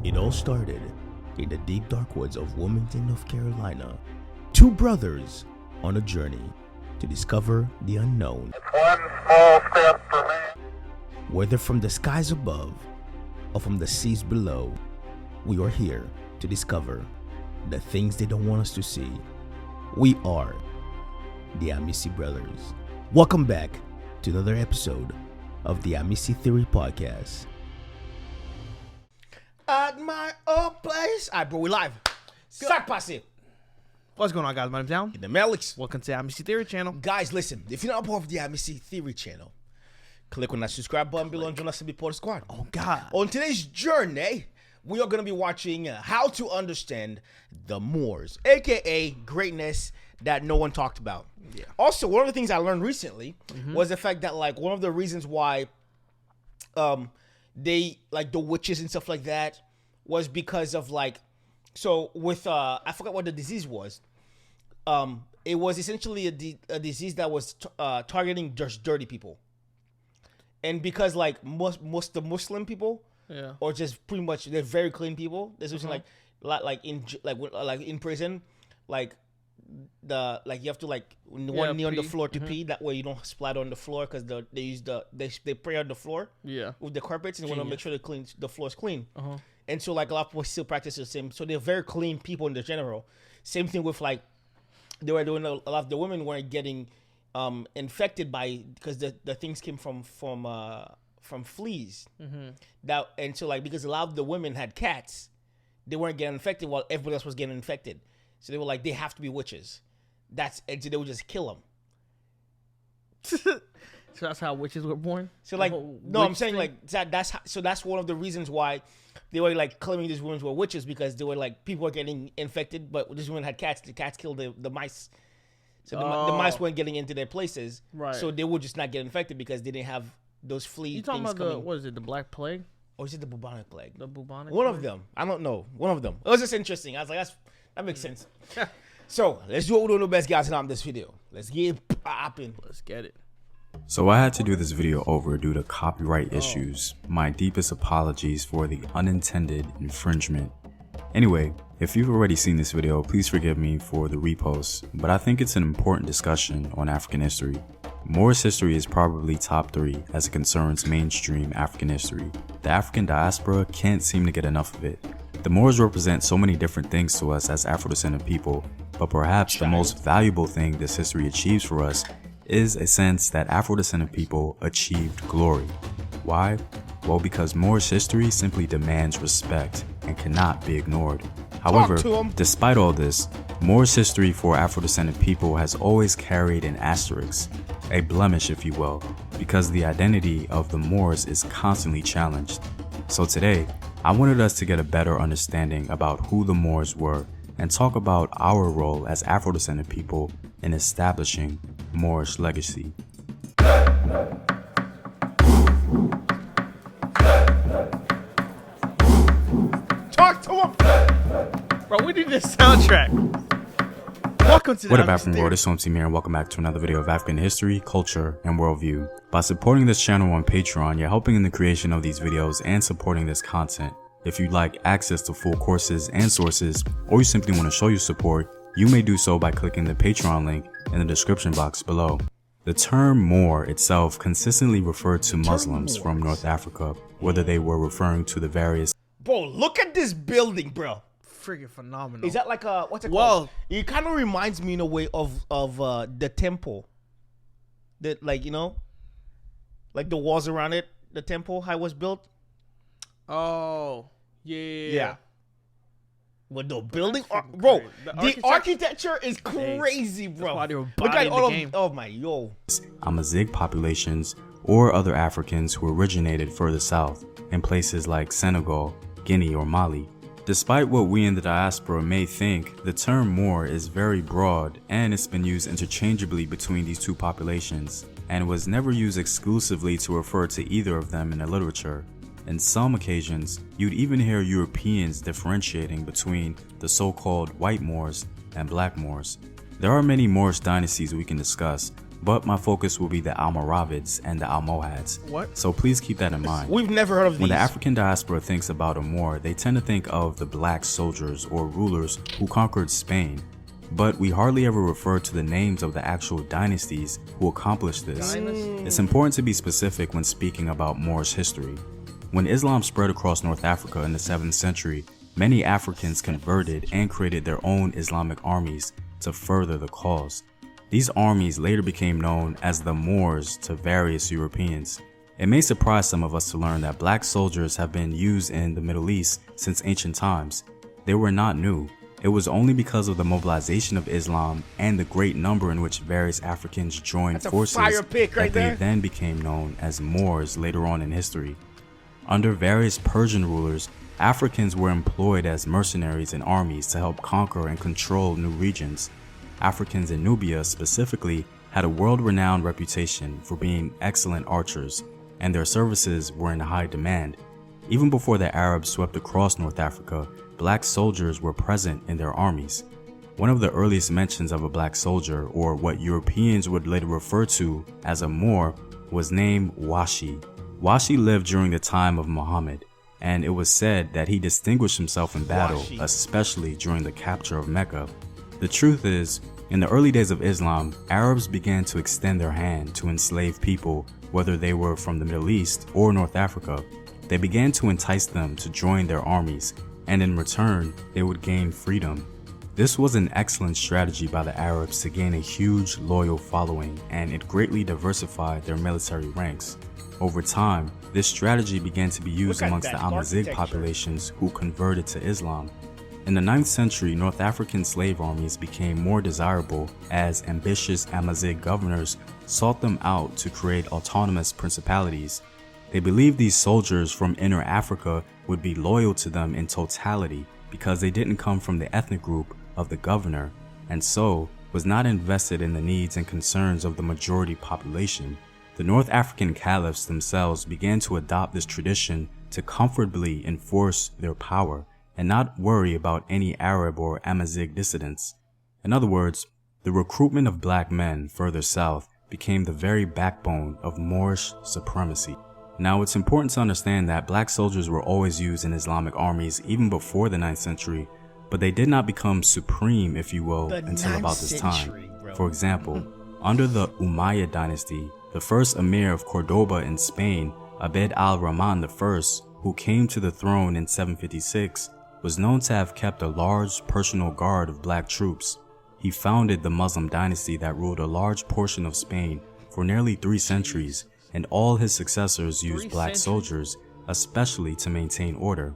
It all started in the deep dark woods of Wilmington, North Carolina. Two brothers on a journey to discover the unknown. It's one small step for man. Whether from the skies above or from the seas below, we are here to discover the things they don't want us to see. We are the Amicy Brothers. Welcome back to another episode of the Amicy Theory podcast. At my old place. Alright, bro, we live. Sack passive. What's going on, guys? My name's Alan. In the Melix. Welcome to the Amicy Theory channel. Guys, listen. If you're not part of the Amicy Theory channel, click on that subscribe button below and join us to be part of the squad. Oh, God. On today's journey, we are going to be watching how to understand the Moors, a.k.a. greatness that no one talked about. Yeah. Also, one of the things I learned recently was the fact that, like, one of the reasons why they, like, the witches and stuff like that was because of, like, so with, I forgot what the disease was. It was essentially a disease that was targeting just dirty people. And because, like, most the Muslim people, Yeah. or just pretty much they're very clean people. There's something like in prison, like you have to one knee on the pee. floor to pee. That way you don't splatter on the floor because they pray on the floor Yeah. with the carpets and want to make sure the floor's clean. Uh-huh. And so like a lot of people still practice the same. So they're very clean people in the general. Same thing with like they were doing a lot of the women weren't getting infected by because the things came from fleas. That and so like because a lot of the women had cats, they weren't getting infected while everybody else was getting infected. So they were like, they have to be witches. And so they would just kill them. So that's how witches were born? So like, The whole no, I'm witch saying thing? like that's one of the reasons why they were like claiming these women were witches, because they were like people were getting infected, but these women had cats. The cats killed the mice. So the mice weren't getting into their places. Right. So they would just not get infected because they didn't have those flea You talking things about coming. what is it, the Black Plague? Or is it the bubonic plague? The bubonic One plague? of them. I don't know. One of them. It was just interesting. I was like, that makes sense. So let's do what we do the best, guys, in this video. Let's get popping. Let's get it. So I had to do this video over due to copyright issues. My deepest apologies for the unintended infringement. Anyway, if you've already seen this video, please forgive me for the repost, but I think it's an important discussion on African history. Moorish history is probably top 3 as it concerns mainstream African history. The African diaspora can't seem to get enough of it. The Moors represent so many different things to us as Afro-descendant people, but perhaps the most valuable thing this history achieves for us is a sense that Afro-descendant people achieved glory. Why? Well, because Moorish history simply demands respect and cannot be ignored. However, despite all this, Moorish history for Afro-descendant people has always carried an asterisk, a blemish if you will, because the identity of the Moors is constantly challenged. So today, I wanted us to get a better understanding about who the Moors were and talk about our role as Afro-descendant people in establishing Moorish legacy. Talk to him. Bro, we need this soundtrack. Welcome to the What up, Amicy African Theory. world? It's Amicy Theory, and welcome back to another video of African history, culture, and worldview. By supporting this channel on Patreon, you're helping in the creation of these videos and supporting this content. If you'd like access to full courses and sources, or you simply want to show your support, you may do so by clicking the Patreon link in the description box below. The term Moor itself consistently referred to Muslims from North Africa, whether they were referring to the various Bro, look at this building, bro. Freaking phenomenal. Is that like what's it Whoa. called? It kind of reminds me in a way of the temple. That, like, you know, like the walls around it, the temple, how it was built. Oh, yeah. But the building, freaking bro, crazy. the architecture is crazy, bro. why they were Look at bodying all the of, game. oh my, yo. Amazigh populations or other Africans who originated further south in places like Senegal, Guinea, or Mali. Despite what we in the diaspora may think, the term Moor is very broad and it's been used interchangeably between these two populations and was never used exclusively to refer to either of them in the literature. In some occasions, you'd even hear Europeans differentiating between the so-called white Moors and black Moors. There are many Moorish dynasties we can discuss, but my focus will be the Almoravids and the Almohads. What? So please keep that in mind. We've never heard of these. When the African diaspora thinks about a Moor, they tend to think of the black soldiers or rulers who conquered Spain. But we hardly ever refer to the names of the actual dynasties who accomplished this. It's important to be specific when speaking about Moorish history. When Islam spread across North Africa in the 7th century, many Africans converted and created their own Islamic armies to further the cause. These armies later became known as the Moors to various Europeans. It may surprise some of us to learn that black soldiers have been used in the Middle East since ancient times. They were not new. It was only because of the mobilization of Islam and the great number in which various Africans joined forces that they then became known as Moors later on in history. Under various Persian rulers, Africans were employed as mercenaries in armies to help conquer and control new regions. Africans in Nubia specifically had a world-renowned reputation for being excellent archers, and their services were in high demand. Even before the Arabs swept across North Africa, black soldiers were present in their armies. One of the earliest mentions of a black soldier, or what Europeans would later refer to as a Moor, was named Washi. Washi lived during the time of Muhammad, and it was said that he distinguished himself in battle, especially during the capture of Mecca. The truth is, in the early days of Islam, Arabs began to extend their hand to enslave people, whether they were from the Middle East or North Africa. They began to entice them to join their armies, and in return, they would gain freedom. This was an excellent strategy by the Arabs to gain a huge loyal following, and it greatly diversified their military ranks. Over time, this strategy began to be used amongst the Amazigh populations who converted to Islam. In the 9th century, North African slave armies became more desirable as ambitious Amazigh governors sought them out to create autonomous principalities. They believed these soldiers from Inner Africa would be loyal to them in totality because they didn't come from the ethnic group of the governor, and so was not invested in the needs and concerns of the majority population. The North African caliphs themselves began to adopt this tradition to comfortably enforce their power and not worry about any Arab or Amazigh dissidents. In other words, the recruitment of black men further south became the very backbone of Moorish supremacy. Now, it's important to understand that black soldiers were always used in Islamic armies even before the 9th century, but they did not become supreme, if you will, until about this time. For example, under the Umayyad dynasty, the first emir of Cordoba in Spain, Abd al-Rahman I, who came to the throne in 756, was known to have kept a large personal guard of black troops. He founded the Muslim dynasty that ruled a large portion of Spain for nearly 3 centuries, and all his successors used black soldiers, especially to maintain order.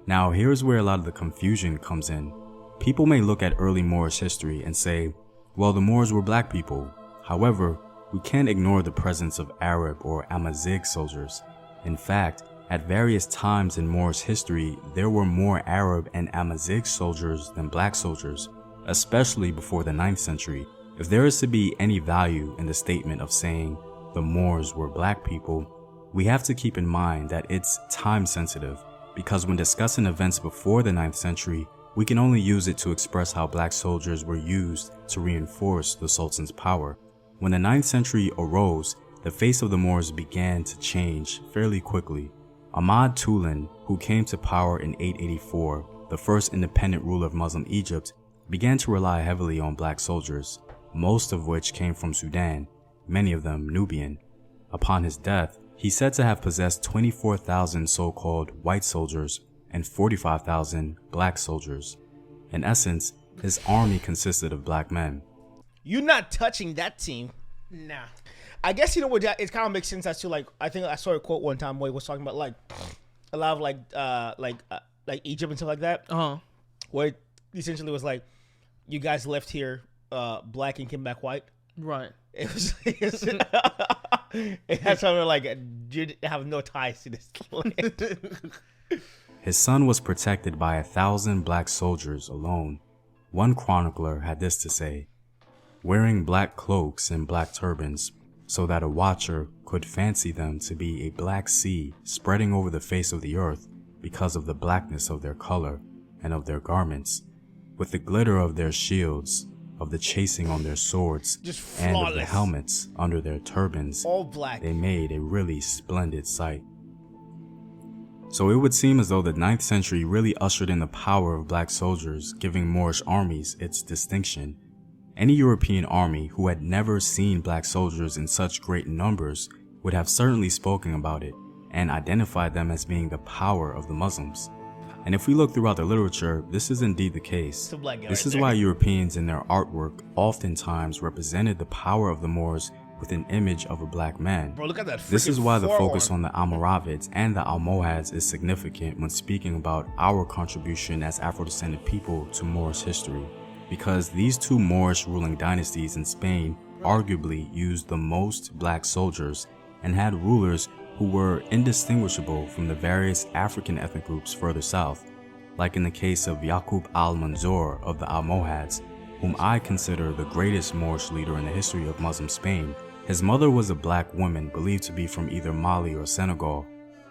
Now, here's where a lot of the confusion comes in. People may look at early Moorish history and say, well, the Moors were black people. However, we can't ignore the presence of Arab or Amazigh soldiers. In fact, at various times in Moorish history, there were more Arab and Amazigh soldiers than black soldiers, especially before the 9th century. If there is to be any value in the statement of saying the Moors were black people, we have to keep in mind that it's time sensitive, because when discussing events before the 9th century, we can only use it to express how black soldiers were used to reinforce the Sultan's power. When the 9th century arose, the face of the Moors began to change fairly quickly. Ahmad Tulin, who came to power in 884, the first independent ruler of Muslim Egypt, began to rely heavily on black soldiers, most of which came from Sudan, many of them Nubian. Upon his death, he's said to have possessed 24,000 so-called white soldiers and 45,000 black soldiers. In essence, his army consisted of black men. You're not touching that team. Nah. I guess, you know what, it kind of makes sense as to, like, I think I saw a quote one time where he was talking about, like, a lot of, like Egypt and stuff like that. Uh-huh. Where it essentially was like, you guys left here black and came back white. Right. It was it had something like, you have no ties to this land. His son was protected by 1,000 black soldiers alone. One chronicler had this to say: wearing black cloaks and black turbans, so that a watcher could fancy them to be a black sea spreading over the face of the earth because of the blackness of their color and of their garments, with the glitter of their shields, of the chasing on their swords Just and of the flawless. helmets under their turbans, All black. they made a really splendid sight. So it would seem as though the 9th century really ushered in the power of black soldiers, giving Moorish armies its distinction. Any European army who had never seen black soldiers in such great numbers would have certainly spoken about it and identified them as being the power of the Muslims. And if we look throughout the literature, this is indeed the case. a black guy This right is there. why Europeans in their artwork oftentimes represented the power of the Moors with an image of a black man. Bro, look at that. This is freaking why the forearm. focus on the Almoravids and the Almohads is significant when speaking about our contribution as Afro-descended people to Moorish history, because these two Moorish ruling dynasties in Spain arguably used the most black soldiers and had rulers who were indistinguishable from the various African ethnic groups further south, like in the case of Yaqub al-Manzur of the Almohads, whom I consider the greatest Moorish leader in the history of Muslim Spain. His mother was a black woman believed to be from either Mali or Senegal.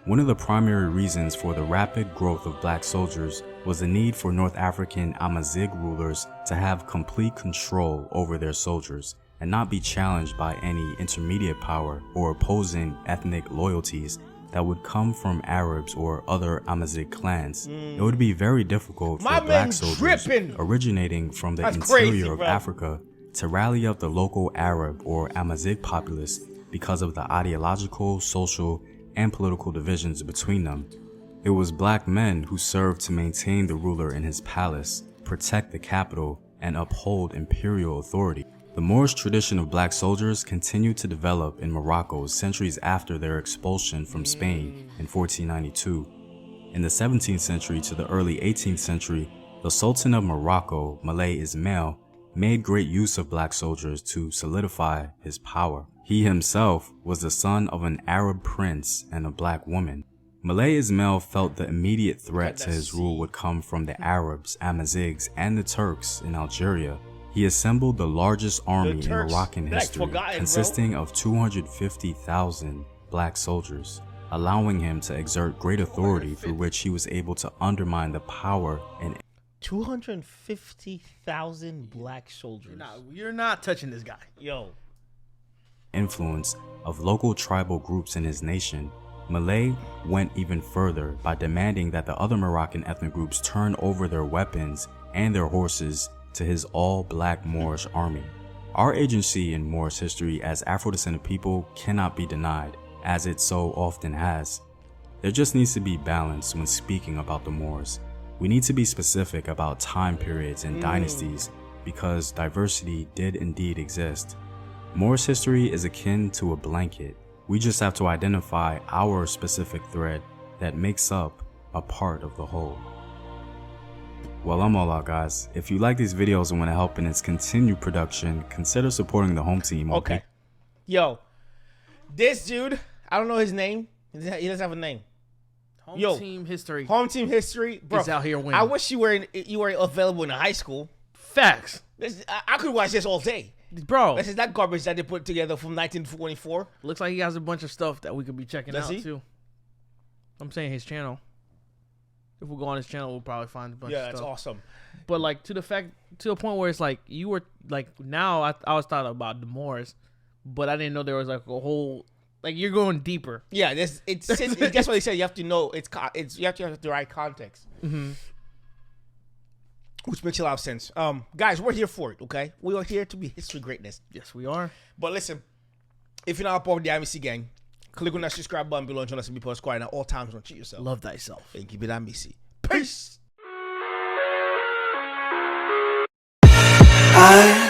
One of the primary reasons for the rapid growth of black soldiers was the need for North African Amazigh rulers to have complete control over their soldiers and not be challenged by any intermediate power or opposing ethnic loyalties that would come from Arabs or other Amazigh clans. It would be very difficult for My black man soldiers dripping. originating from the That's interior crazy, of bro. Africa to rally up the local Arab or Amazigh populace because of the ideological, social, and political divisions between them. It was black men who served to maintain the ruler in his palace, protect the capital, and uphold imperial authority. The Moorish tradition of black soldiers continued to develop in Morocco centuries after their expulsion from Spain in 1492. In the 17th century to the early 18th century, the Sultan of Morocco, Moulay Ismail, made great use of black soldiers to solidify his power. He himself was the son of an Arab prince and a black woman. Moulay Ismail felt the immediate threat to his rule would come from the Arabs, Amazighs, and the Turks in Algeria. He assembled the largest army in Turks, Moroccan like, history, forgotten, bro. consisting of 250,000 black soldiers, allowing him to exert great authority through which he was able to undermine the power and 250,000 black soldiers. You're not touching this guy. Yo. influence of local tribal groups in his nation. Moulay went even further by demanding that the other Moroccan ethnic groups turn over their weapons and their horses to his all-black Moorish army. Our agency in Moorish history as Afro-descended people cannot be denied, as it so often has. There just needs to be balance when speaking about the Moors. We need to be specific about time periods and dynasties, because diversity did indeed exist. Moorish history is akin to a blanket. We just have to identify our specific thread that makes up a part of the whole. Well, I'm all out, guys. If you like these videos and want to help in its continued production, consider supporting the home team. Okay. Yo, this dude, I don't know his name. He doesn't have a name. Home team history. Home team history, bro. He's out here winning. I wish you were available in high school. Facts. I could watch this all day. Bro, This is that garbage that they put together from 1924. looks like he has a bunch of stuff that we could be checking Does out he? too. I'm saying his channel. If we go on his channel, we'll probably find a bunch Yeah, of that's stuff. awesome. But like to the point where it's like you were like now I was thought about the Moors, but I didn't know there was like a whole like you're going deeper. Yeah, that's what they said. You have to know you have to have the right context. Mm-hmm. Which makes a lot of sense. Guys, we're here for it, okay? We are here to be history greatness. Yes, we are. But listen, if you're not a part of the Amicy gang, click on that subscribe button below and join us and be part squad. And at all times, don't cheat yourself. Love thyself. And keep it Amicy. Peace. I